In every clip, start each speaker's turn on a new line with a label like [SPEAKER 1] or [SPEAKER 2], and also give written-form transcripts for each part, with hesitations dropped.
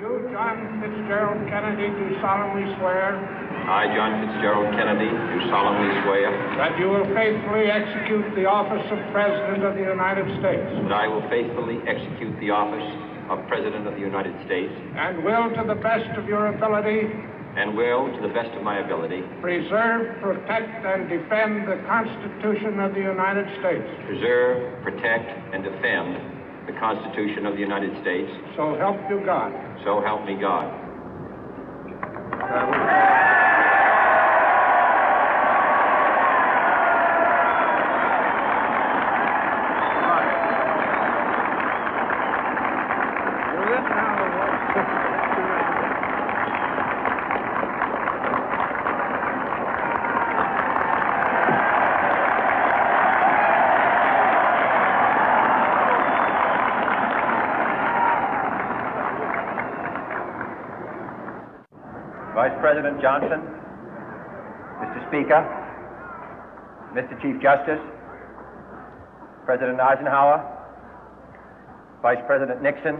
[SPEAKER 1] You, John Fitzgerald Kennedy, do solemnly swear.
[SPEAKER 2] I, John Fitzgerald Kennedy, do solemnly swear.
[SPEAKER 1] That you will faithfully execute the office of President of the United States.
[SPEAKER 2] That I will faithfully execute the office of President of the United States.
[SPEAKER 1] And will, to the best of your ability.
[SPEAKER 2] And will, to the best of my ability.
[SPEAKER 1] Preserve, protect, and defend the Constitution of the United States.
[SPEAKER 2] Preserve, protect, and defend the Constitution of the United States.
[SPEAKER 1] So help you God.
[SPEAKER 2] So help me God.
[SPEAKER 3] Vice President Johnson, Mr. Speaker, Mr. Chief Justice, President Eisenhower, Vice President Nixon,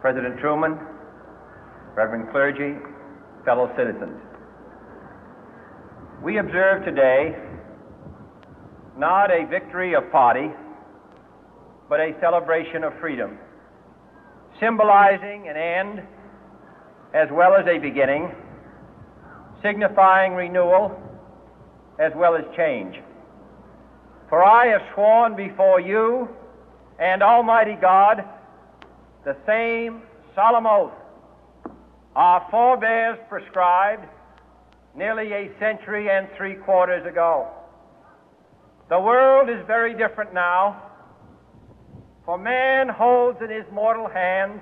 [SPEAKER 3] President Truman, Reverend clergy, fellow citizens. We observe today not a victory of party, but a celebration of freedom, symbolizing an end as well as a beginning, signifying renewal as well as change. For I have sworn before you and Almighty God the same solemn oath our forebears prescribed nearly a century and 3/4 ago. The world is very different now, for man holds in his mortal hands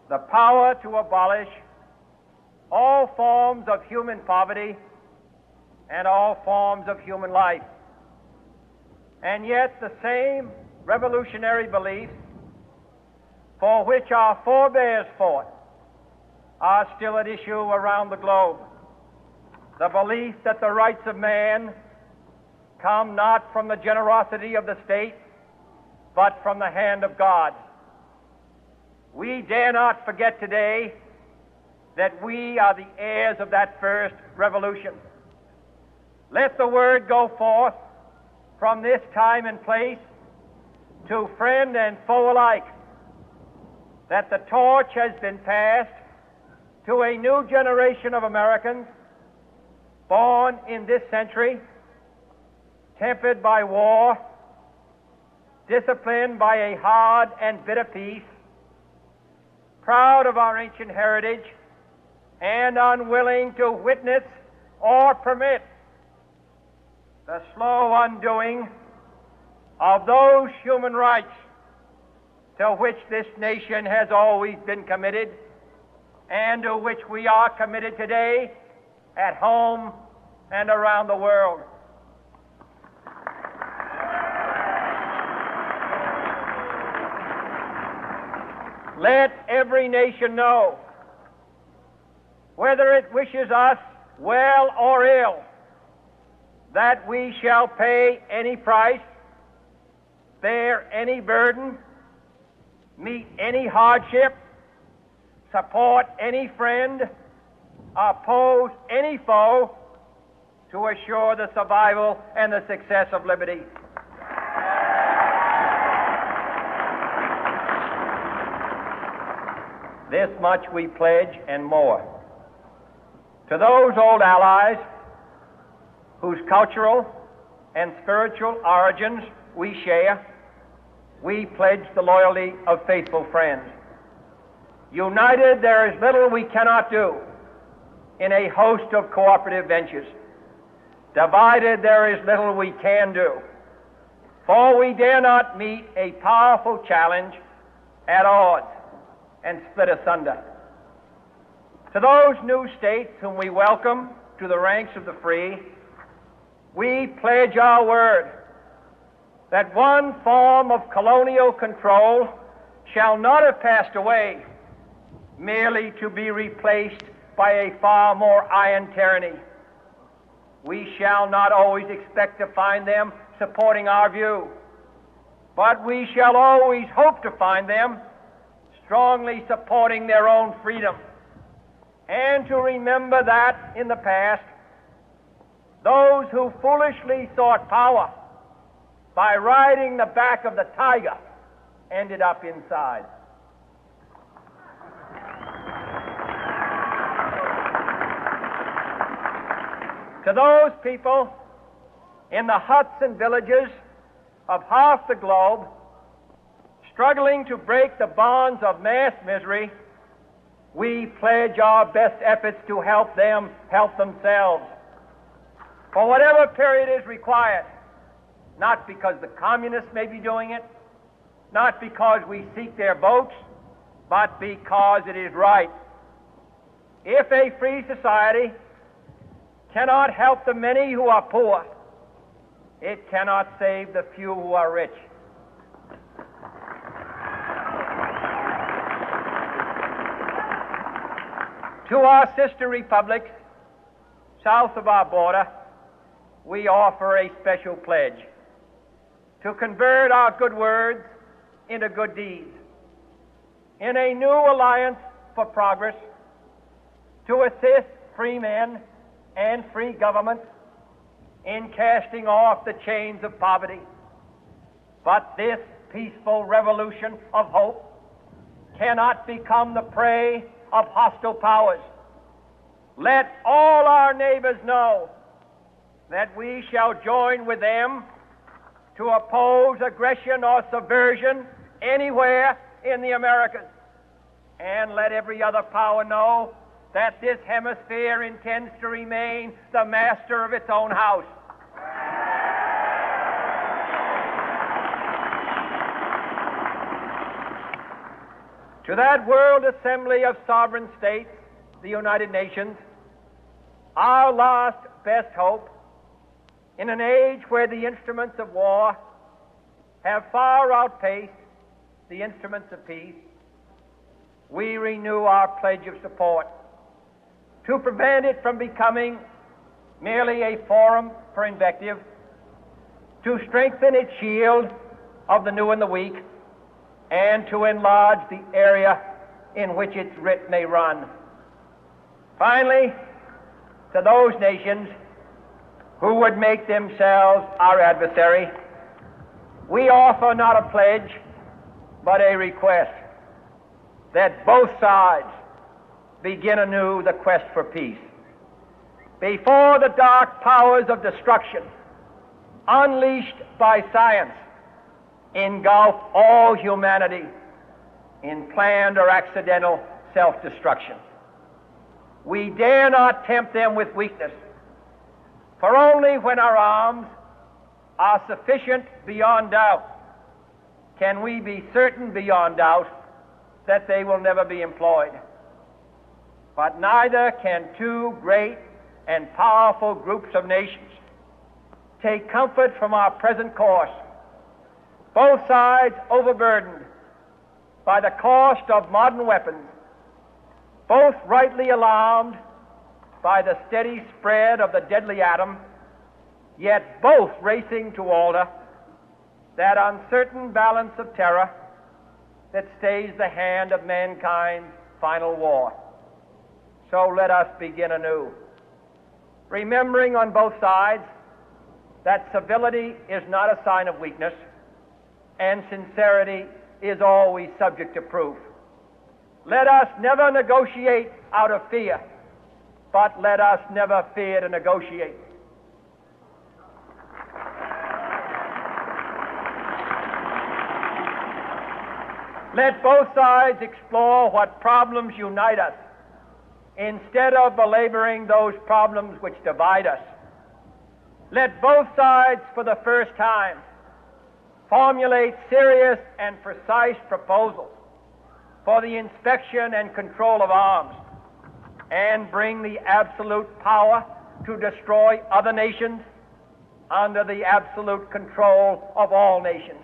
[SPEAKER 3] the power to abolish all forms of human poverty and all forms of human life. And yet the same revolutionary beliefs for which our forebears fought are still at issue around the globe. The belief that the rights of man come not from the generosity of the state, but from the hand of God. We dare not forget today that we are the heirs of that first revolution. Let the word go forth from this time and place to friend and foe alike that the torch has been passed to a new generation of Americans born in this century, tempered by war, disciplined by a hard and bitter peace, proud of our ancient heritage, and unwilling to witness or permit the slow undoing of those human rights to which this nation has always been committed and to which we are committed today at home and around the world. Let every nation know, whether it wishes us well or ill, that we shall pay any price, bear any burden, meet any hardship, support any friend, oppose any foe to assure the survival and the success of liberty. This much we pledge and more. To those old allies whose cultural and spiritual origins we share, we pledge the loyalty of faithful friends. United, there is little we cannot do in a host of cooperative ventures. Divided, there is little we can do, for we dare not meet a powerful challenge at odds and split asunder. To those new states whom we welcome to the ranks of the free, we pledge our word that one form of colonial control shall not have passed away merely to be replaced by a far more iron tyranny. We shall not always expect to find them supporting our view, but we shall always hope to find them strongly supporting their own freedom, and to remember that in the past, those who foolishly sought power by riding the back of the tiger ended up inside. To those people in the huts and villages of half the globe struggling to break the bonds of mass misery, we pledge our best efforts to help them help themselves for whatever period is required, not because the communists may be doing it, not because we seek their votes, but because it is right. If a free society cannot help the many who are poor, it cannot save the few who are rich. To our sister republics south of our border, we offer a special pledge to convert our good words into good deeds, in a new alliance for progress, to assist free men and free governments in casting off the chains of poverty. But this peaceful revolution of hope cannot become the prey of hostile powers. Let all our neighbors know that we shall join with them to oppose aggression or subversion anywhere in the Americas. And let every other power know that this hemisphere intends to remain the master of its own house. To that world assembly of sovereign states, the United Nations, our last best hope, in an age where the instruments of war have far outpaced the instruments of peace, we renew our pledge of support to prevent it from becoming merely a forum for invective, to strengthen its shield of the new and the weak, and to enlarge the area in which its writ may run. Finally, to those nations who would make themselves our adversary, we offer not a pledge, but a request that both sides begin anew the quest for peace. Before the dark powers of destruction, unleashed by science, engulf all humanity in planned or accidental self-destruction, we dare not tempt them with weakness, for only when our arms are sufficient beyond doubt can we be certain beyond doubt that they will never be employed. But neither can two great and powerful groups of nations take comfort from our present course, both sides overburdened by the cost of modern weapons, both rightly alarmed by the steady spread of the deadly atom, yet both racing to alter that uncertain balance of terror that stays the hand of mankind's final war. So let us begin anew, remembering on both sides that civility is not a sign of weakness, and sincerity is always subject to proof. Let us never negotiate out of fear, but let us never fear to negotiate. Let both sides explore what problems unite us, instead of belaboring those problems which divide us. Let both sides, for the first time, formulate serious and precise proposals for the inspection and control of arms, and bring the absolute power to destroy other nations under the absolute control of all nations.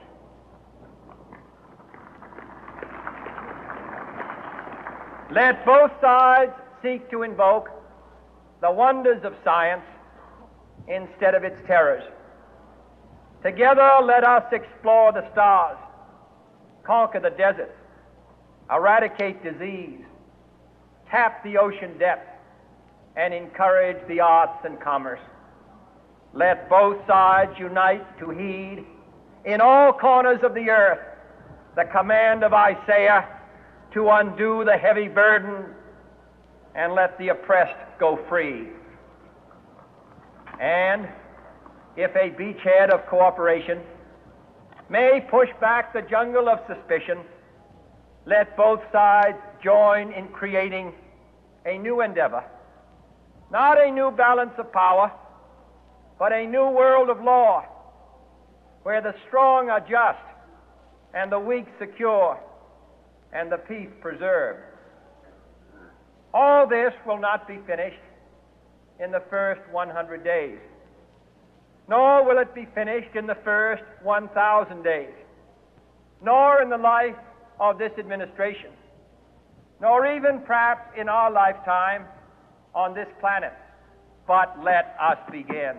[SPEAKER 3] Let both sides seek to invoke the wonders of science instead of its terrors. Together, let us explore the stars, conquer the deserts, eradicate disease, tap the ocean depths, and encourage the arts and commerce. Let both sides unite to heed in all corners of the earth the command of Isaiah to undo the heavy burden and let the oppressed go free. And if a beachhead of cooperation may push back the jungle of suspicion, let both sides join in creating a new endeavor, not a new balance of power, but a new world of law, where the strong are just and the weak secure and the peace preserved. All this will not be finished in the first 100 days, nor will it be finished in the first 1,000 days, nor in the life of this administration, nor even perhaps in our lifetime on this planet. But let us begin.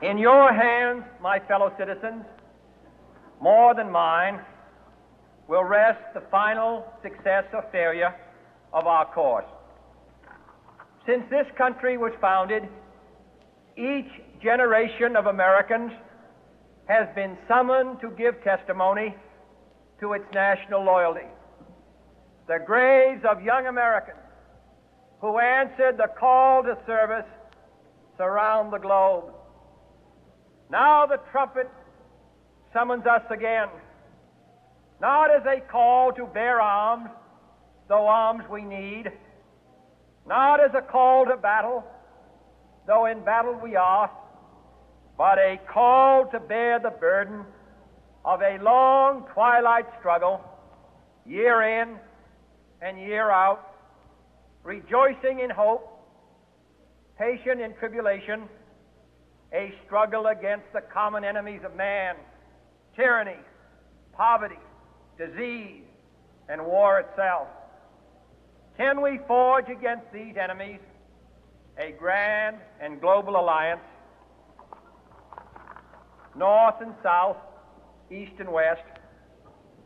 [SPEAKER 3] In your hands, my fellow citizens, more than mine, will rest the final success or failure of our course. Since this country was founded, each generation of Americans has been summoned to give testimony to its national loyalty. The graves of young Americans who answered the call to service surround the globe. Now the trumpet summons us again, not as a call to bear arms, though arms we need, not as a call to battle, though in battle we are, but a call to bear the burden of a long twilight struggle, year in and year out, rejoicing in hope, patient in tribulation, a struggle against the common enemies of man, tyranny, poverty, disease, and war itself. Can we forge against these enemies a grand and global alliance, north and south, east and west,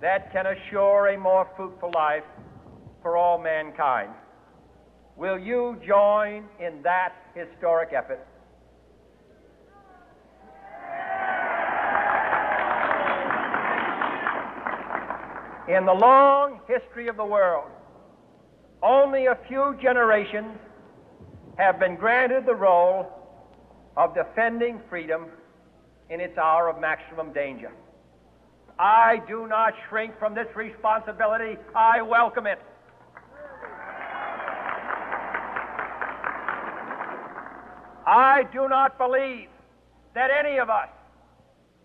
[SPEAKER 3] that can assure a more fruitful life for all mankind? Will you join in that historic effort? In the long history of the world, only a few generations have been granted the role of defending freedom in its hour of maximum danger. I do not shrink from this responsibility. I welcome it. I do not believe that any of us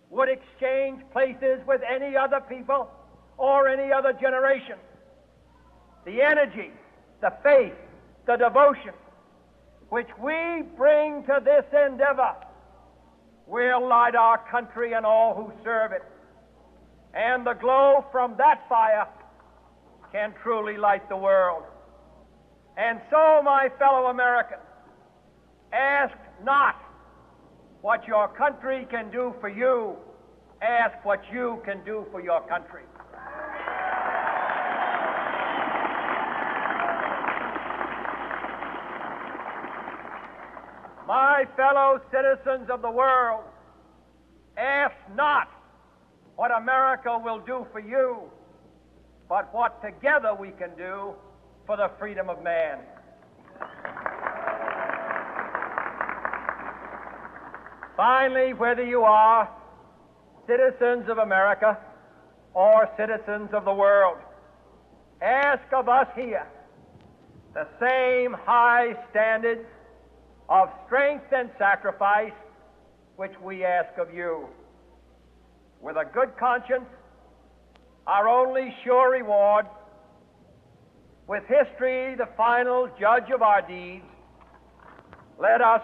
[SPEAKER 3] would exchange places with any other people or any other generation. The energy, the faith, the devotion which we bring to this endeavor will light our country and all who serve it. And the glow from that fire can truly light the world. And so, my fellow Americans, ask not what your country can do for you, ask what you can do for your country. My fellow citizens of the world, ask not what America will do for you, but what together we can do for the freedom of man. Finally, whether you are citizens of America or citizens of the world, ask of us here the same high standards of strength and sacrifice which we ask of you. With a good conscience, our only sure reward, with history the final judge of our deeds, let us